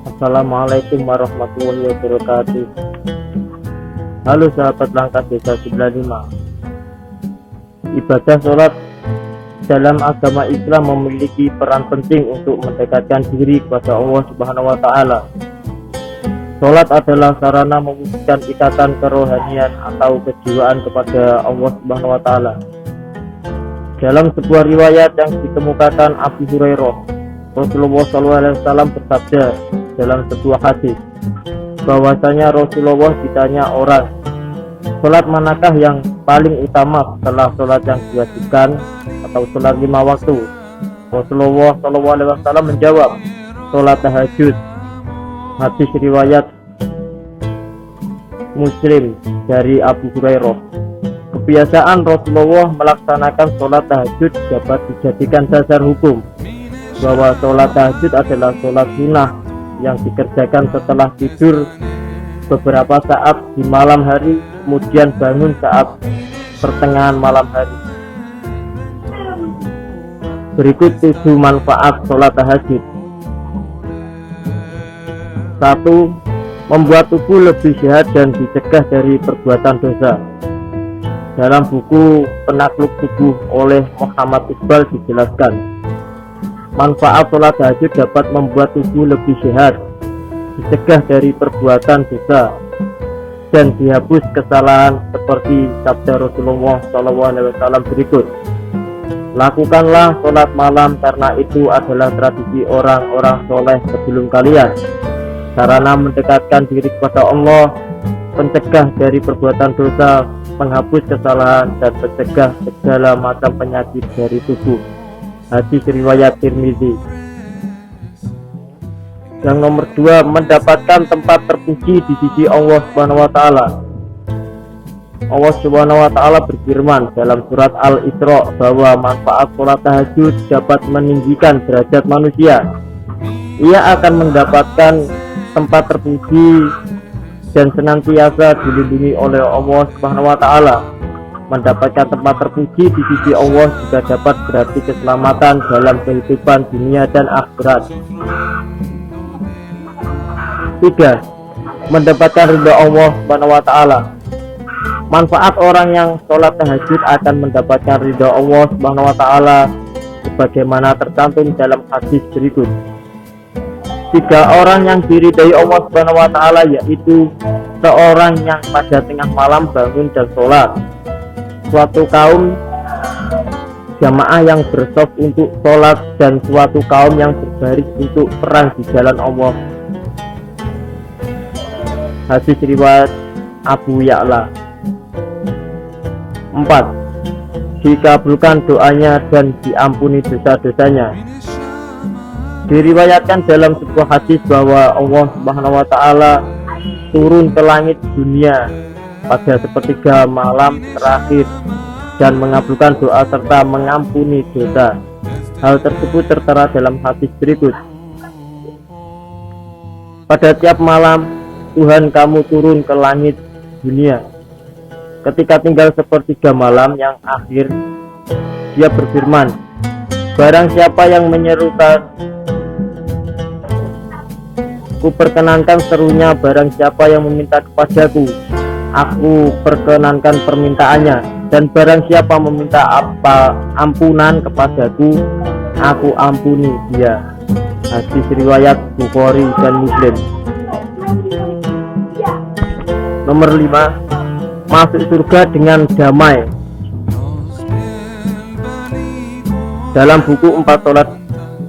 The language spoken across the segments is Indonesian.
Assalamualaikum warahmatullahi wabarakatuh. Halo sahabat Langkah Desa 95. Ibadah sholat dalam agama Islam memiliki peran penting untuk mendekatkan diri kepada Allah Subhanahu wa Ta'ala. Sholat adalah sarana mewujudkan ikatan kerohanian atau kejiwaan kepada Allah Subhanahu wa Ta'ala. Dalam sebuah riwayat yang dikemukakan Abu Hurairah, Rasulullah SAW bersabda dalam sebuah hadis bahwasanya Rasulullah ditanya orang, sholat manakah yang paling utama setelah sholat yang diwajibkan atau sholat 5 waktu? Rasulullah SAW menjawab, sholat tahajud. Hadis riwayat Muslim dari Abu Hurairah. Kebiasaan Rasulullah melaksanakan sholat tahajud dapat dijadikan dasar hukum bahwa sholat tahajud adalah sholat sunnah yang dikerjakan setelah tidur beberapa saat di malam hari, kemudian bangun saat pertengahan malam hari. Berikut 7 manfaat sholat tahajud. 1. Membuat tubuh lebih sehat dan dicegah dari perbuatan dosa. Dalam buku Penakluk Tubuh oleh Muhammad Iqbal dijelaskan, manfaat sholat tahajud dapat membuat tubuh lebih sehat, dicegah dari perbuatan dosa, dan dihapus kesalahan seperti sabda Rasulullah SAW berikut. Lakukanlah sholat malam karena itu adalah tradisi orang-orang soleh sebelum kalian, sarana mendekatkan diri kepada Allah, pencegah dari perbuatan dosa, menghapus kesalahan, dan mencegah segala macam penyakit dari tubuh. Hadis riwayat Tirmizi. Yang nomor 2, mendapatkan tempat terpuji di sisi Allah Subhanahu wa Ta'ala. Allah Subhanahu wa Ta'ala berfirman dalam surat Al-Isra bahwa manfaat sholat tahajud dapat meninggikan derajat manusia. Ia akan mendapatkan tempat terpuji dan senantiasa dilindungi oleh Allah Subhanahu wa Ta'ala. Mendapatkan tempat terpuji di sisi Allah juga dapat berarti keselamatan dalam kehidupan dunia dan akhirat. 3. Mendapatkan ridha Allah Subhanahu wa Ta'ala. Manfaat orang yang sholat tahajud akan mendapatkan ridha Allah Subhanahu wa Ta'ala sebagaimana tercantum dalam hadis berikut. 3 orang yang diridai Allah Subhanahu wa Ta'ala yaitu seorang yang pada tengah malam bangun dan sholat, suatu kaum jamaah yang bersaf untuk sholat, dan suatu kaum yang berbaris untuk perang di jalan Allah. Hadis riwayat Abu Ya'la. 4. Dikabulkan doanya dan diampuni dosa-dosanya. Diriwayatkan dalam sebuah hadis bahwa Allah Subhanahu wa Ta'ala turun ke langit dunia pada sepertiga malam terakhir dan mengabulkan doa serta mengampuni dosa. Hal tersebut tertera dalam hadis berikut. Pada tiap malam Tuhan kamu turun ke langit dunia. Ketika tinggal sepertiga malam yang akhir, Dia berfirman, barang siapa yang menyerukan, ku perkenankan serunya, barang siapa yang meminta kepadaku, aku perkenankan permintaannya, dan barang siapa meminta ampunan kepadaku, aku ampuni dia. Hadis riwayat Bukhari dan Muslim. Nomor 5, masuk surga dengan damai. Dalam buku 4 sholat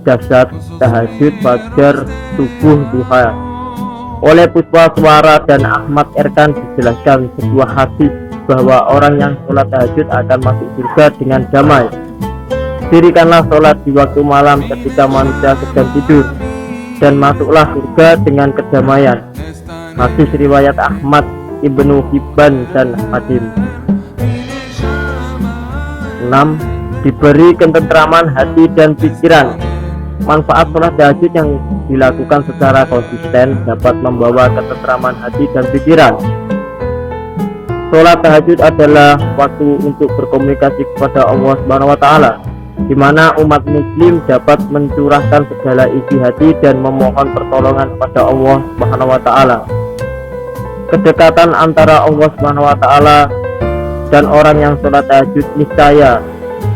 dahsyat, tahajud, fajar, subuh, duha oleh Puspa-Suara dan Ahmad Erkan dijelaskan sebuah hadis bahwa orang yang sholat tahajud akan masuk surga dengan damai. Dirikanlah sholat di waktu malam ketika manusia sedang tidur, dan masuklah surga dengan kedamaian. Hadis riwayat Ahmad, Ibnu Hibban, dan Hakim. 6. Diberi ketentraman hati dan pikiran. Manfaat sholat tahajud yang dilakukan secara konsisten dapat membawa ketentraman hati dan pikiran. Sholat tahajud adalah waktu untuk berkomunikasi kepada Allah Subhanahu wa Ta'ala. di mana umat muslim dapat mencurahkan segala isi hati dan memohon pertolongan kepada Allah Subhanahu wa taala. Kedekatan antara Allah Subhanahu wa taala dan orang yang sholat tahajud niscaya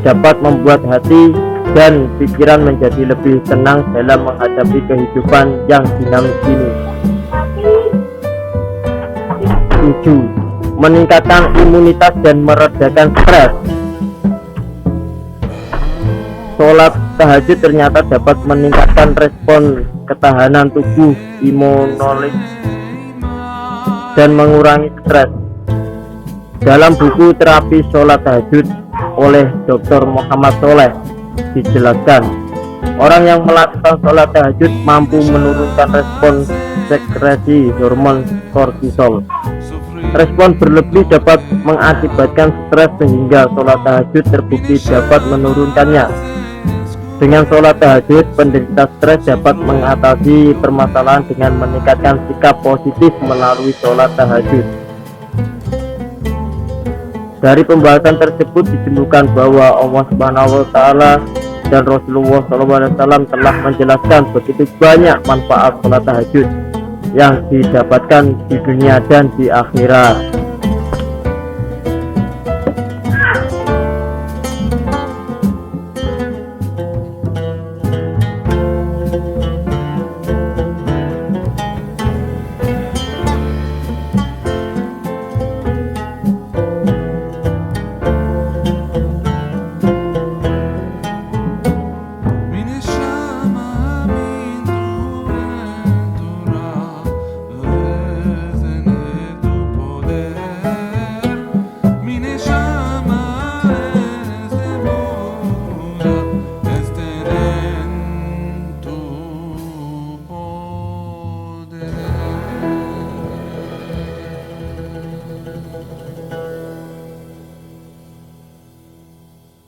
dapat membuat hati dan pikiran menjadi lebih tenang dalam menghadapi kehidupan yang dinamis ini. 7. Meningkatkan imunitas dan meredakan stres. Sholat tahajud ternyata dapat meningkatkan respon ketahanan tubuh, imunologi, dan mengurangi stres. Dalam buku terapi sholat tahajud oleh Dr. Muhammad Soleh dijelaskan, orang yang melakukan sholat tahajud mampu menurunkan respon sekresi hormon kortisol. Respon berlebih dapat mengakibatkan stres sehingga sholat tahajud terbukti dapat menurunkannya. Dengan sholat tahajud, penderita stres dapat mengatasi permasalahan dengan meningkatkan sikap positif melalui sholat tahajud. Dari pembahasan tersebut disimpulkan bahwa Allah Subhanahu wa taala dan Rasulullah SAW telah menjelaskan begitu banyak manfaat sholat tahajud yang didapatkan di dunia dan di akhirat.